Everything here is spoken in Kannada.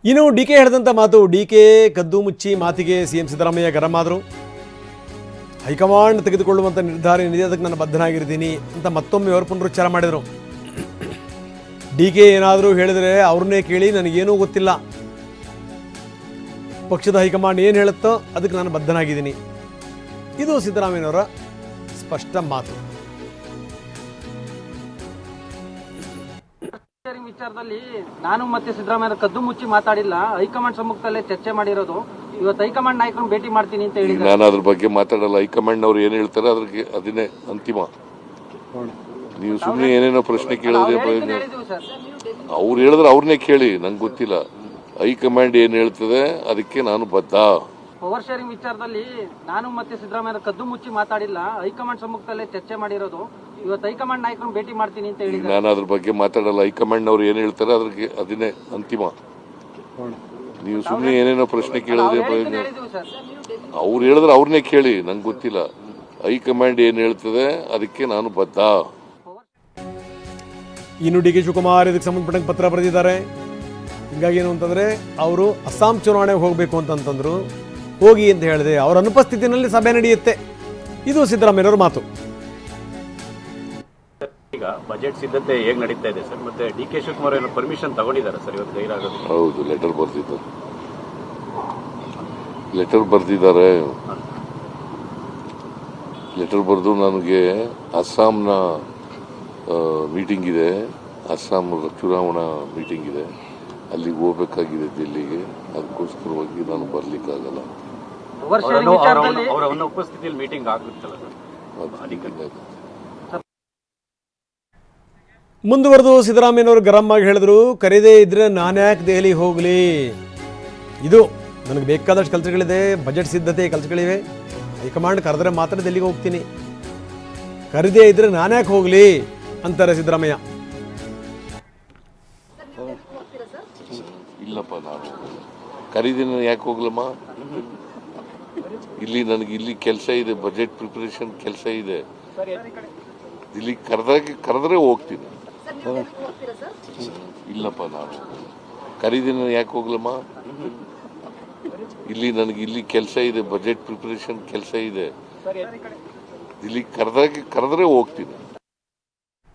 ಇನ್ನು ಡಿಕೆ ಹೇಳಿದಂಥ ಮಾತು, ಡಿಕೆ ಕದ್ದು ಮುಚ್ಚಿ ಮಾತಿಗೆ ಸಿಎಂ ಸಿದ್ದರಾಮಯ್ಯ ಗರಂ ಆದರು. ಹೈಕಮಾಂಡ್ ತೆಗೆದುಕೊಳ್ಳುವಂಥ ನಿರ್ಧಾರ ಏನಿದೆ ಅದಕ್ಕೆ ನಾನು ಬದ್ಧನಾಗಿರ್ತೀನಿ ಅಂತ ಮತ್ತೊಮ್ಮೆ ಅವರು ಪುನರುಚ್ಚಾರ ಮಾಡಿದರು. ಡಿಕೆ ಏನಾದರೂ ಹೇಳಿದರೆ ಅವ್ರನ್ನೇ ಕೇಳಿ, ನನಗೇನೂ ಗೊತ್ತಿಲ್ಲ, ಪಕ್ಷದ ಹೈಕಮಾಂಡ್ ಏನು ಹೇಳುತ್ತೋ ಅದಕ್ಕೆ ನಾನು ಬದ್ಧನಾಗಿದ್ದೀನಿ. ಇದು ಸಿದ್ದರಾಮಯ್ಯನವರ ಸ್ಪಷ್ಟ ಮಾತು. ವಿಚಾರದಲ್ಲಿ ನಾನು ಮತ್ತೆ ಸಿದ್ದರಾಮಯ್ಯ ಕದ್ದು ಮುಚ್ಚಿ ಮಾತಾಡಿಲ್ಲ, ಹೈಕಮಾಂಡ್ ಸಮ್ಮುಖದಲ್ಲೇ ಚರ್ಚೆ ಮಾಡಿರೋದು. ಇವತ್ತು ಹೈಕಮಾಂಡ್ ನಾಯಕರನ್ನು ಭೇಟಿ ಮಾಡ್ತೀನಿ ಅಂತ ಹೇಳಿದ್ರು. ನಾನು ಅದ್ರ ಬಗ್ಗೆ ಮಾತಾಡಲ್ಲ. ಹೈಕಮಾಂಡ್ ಅವ್ರು ಏನ್ ಹೇಳ್ತಾರೆ ಅದಕ್ಕೆ ಅದನ್ನೇ ಅಂತಿಮ. ನೀವು ಸುಮ್ಮನೆ ಏನೇನೋ ಪ್ರಶ್ನೆ ಕೇಳಿದ್ರೆ ಅವ್ರು ಹೇಳಿದ್ರೆ ಅವ್ರನ್ನೇ ಕೇಳಿ, ನಂಗೆ ಗೊತ್ತಿಲ್ಲ. ಹೈಕಮಾಂಡ್ ಏನ್ ಹೇಳ್ತದೆ ಅದಕ್ಕೆ ನಾನು ಬದ್ಧ. ಪವರ್ ಶೇರಿಂಗ್ ವಿಚಾರದಲ್ಲಿ ನಾನು ಮತ್ತೆ ಸಿದ್ದರಾಮಯ್ಯ ಕದ್ದು ಮುಚ್ಚಿ ಮಾತಾಡಿಲ್ಲ, ಹೈಕಮಾಂಡ್ ಸಮ್ಮುಖದಲ್ಲೇ ಚರ್ಚೆ ಮಾಡಿರೋದು. ಇವತ್ತು ಹೈಕಮಾಂಡ್ ನಾಯಕರನ್ನು ಭೇಟಿ ಮಾಡ್ತೀನಿ ಅಂತ ಹೇಳಿದ್ರು. ನಾನು ಅದ್ರ ಬಗ್ಗೆ ಮಾತಾಡಲ್ಲ. ಹೈಕಮಾಂಡ್ ಅವ್ರು ಏನ್ ಹೇಳ್ತಾರೆ ಅದಕ್ಕೆ ಅದನ್ನೇ ಅಂತಿಮ. ನೀವು ಸುಮ್ಮನೆ ಏನೇನೋ ಪ್ರಶ್ನೆ ಕೇಳಿದ್ರೆ ಅವ್ರು ಹೇಳಿದ್ರೆ ಅವ್ರನ್ನೇ ಕೇಳಿ, ನಂಗೆ ಗೊತ್ತಿಲ್ಲ. ಹೈಕಮಾಂಡ್ ಏನ್ ಹೇಳ್ತದೆ ಅದಕ್ಕೆ ನಾನು ಬದ್ಧ. ಇನ್ನು ಡಿ ಕೆ ಶಿವಕುಮಾರ್ ಇದಕ್ಕೆ ಸಂಬಂಧಪಟ್ಟಂಗೆ ಪತ್ರ ಬರೆದಿದ್ದಾರೆ. ಹೀಗಾಗಿ ಏನು ಅಂತಂದರೆ, ಅವರು ಅಸ್ಸಾಂ ಚುನಾವಣೆಗೆ ಹೋಗಬೇಕು ಅಂತಂತಂದ್ರು, ಹೋಗಿ ಅಂತ ಹೇಳಿದೆ. ಅವರ ಅನುಪಸ್ಥಿತಿಯಲ್ಲಿ ಸಭೆ ನಡೆಯುತ್ತೆ. ಇದು ಸಿದ್ದರಾಮಯ್ಯನವರ ಮಾತು. ಈಗ ಬಜೆಟ್ ಸಿದ್ಧತೆ ಹೇಗೆ ನಡೀತಾ ಇದೆ ಸರ್? ಮತ್ತೆ ಡಿ ಕೆ ಶಿವಕುಮಾರ್ ಏನೋ ಪರ್ಮಿಷನ್ ತಗೊಂಡಿದ್ದಾರೆ ಸರ್ ಇವತ್ತು ಗೈರಾಗೋದು? ಹೌದು, ಲೆಟರ್ ಬರ್ದಿದ್ದಾರೆ. ಲೆಟರ್ ಬರೆದು ನನಗೆ ಅಸ್ಸಾಂನ ಮೀಟಿಂಗ್ ಇದೆ, ಅಸ್ಸಾಂ ಚುನಾವಣಾ ಮೀಟಿಂಗ್ ಇದೆ, ಅಲ್ಲಿಗೆ ಹೋಗ್ಬೇಕಾಗಿದೆ ದಿಲ್ಲಿಗೆ. ಅದಕ್ಕೋಸ್ಕರವಾಗಿ ನಾನು ಬರ್ಲಿಕ್ಕಾಗಲ್ಲ. ಅವರ ಉಪಸ್ಥಿತಿಯಲ್ಲಿ ಮೀಟಿಂಗ್ ಆಗುತ್ತಲ್ಲ ಸರ್? ಮುಂದುವರೆದು ಸಿದ್ದರಾಮಯ್ಯನವರು ಗರಂ ಆಗಿ ಹೇಳಿದ್ರು, ಕರೆದೇ ಇದ್ರೆ ನಾನ್ಯಾಕೆ ದೆಹಲಿಗೆ ಹೋಗಲಿ, ಇದು ನನಗೆ ಬೇಕಾದಷ್ಟು ಕೆಲಸಗಳಿದೆ, ಬಜೆಟ್ ಸಿದ್ಧತೆ ಕೆಲಸಗಳಿವೆ, ಹೈಕಮಾಂಡ್ ಕರೆದ್ರೆ ಮಾತ್ರ ದೆಹಲಿಗೆ ಹೋಗ್ತೀನಿ, ಕರೆದೇ ಇದ್ರೆ ನಾನ್ಯಾಕೆ ಹೋಗಲಿ ಅಂತಾರೆ ಸಿದ್ದರಾಮಯ್ಯ. ಇಲ್ಲಪ್ಪ, ನಾನು ಕರೀದಿನ ಯಾಕೆ ಹೋಗ್ಲಮ್ಮ? ಇಲ್ಲಿ ಕೆಲಸ ಇದೆ, ಬಜೆಟ್ ಪ್ರಿಪರೇಷನ್ ಕೆಲಸ ಇದೆ. ಇಲ್ಲಿ ಕರೆದ್ರೆ ಹೋಗ್ತೀನಿ. ಇಲ್ಲಪ್ಪ, ನಾನು ಕರೀದಿನ ಯಾಕೆ ಹೋಗ್ಲಮ್ಮ? ಇಲ್ಲಿ ಕೆಲಸ ಇದೆ, ಬಜೆಟ್ ಪ್ರಿಪರೇಷನ್ ಕೆಲಸ ಇದೆ. ಇಲ್ಲಿ ಕರೆದ್ರೆ ಹೋಗ್ತೀನಿ.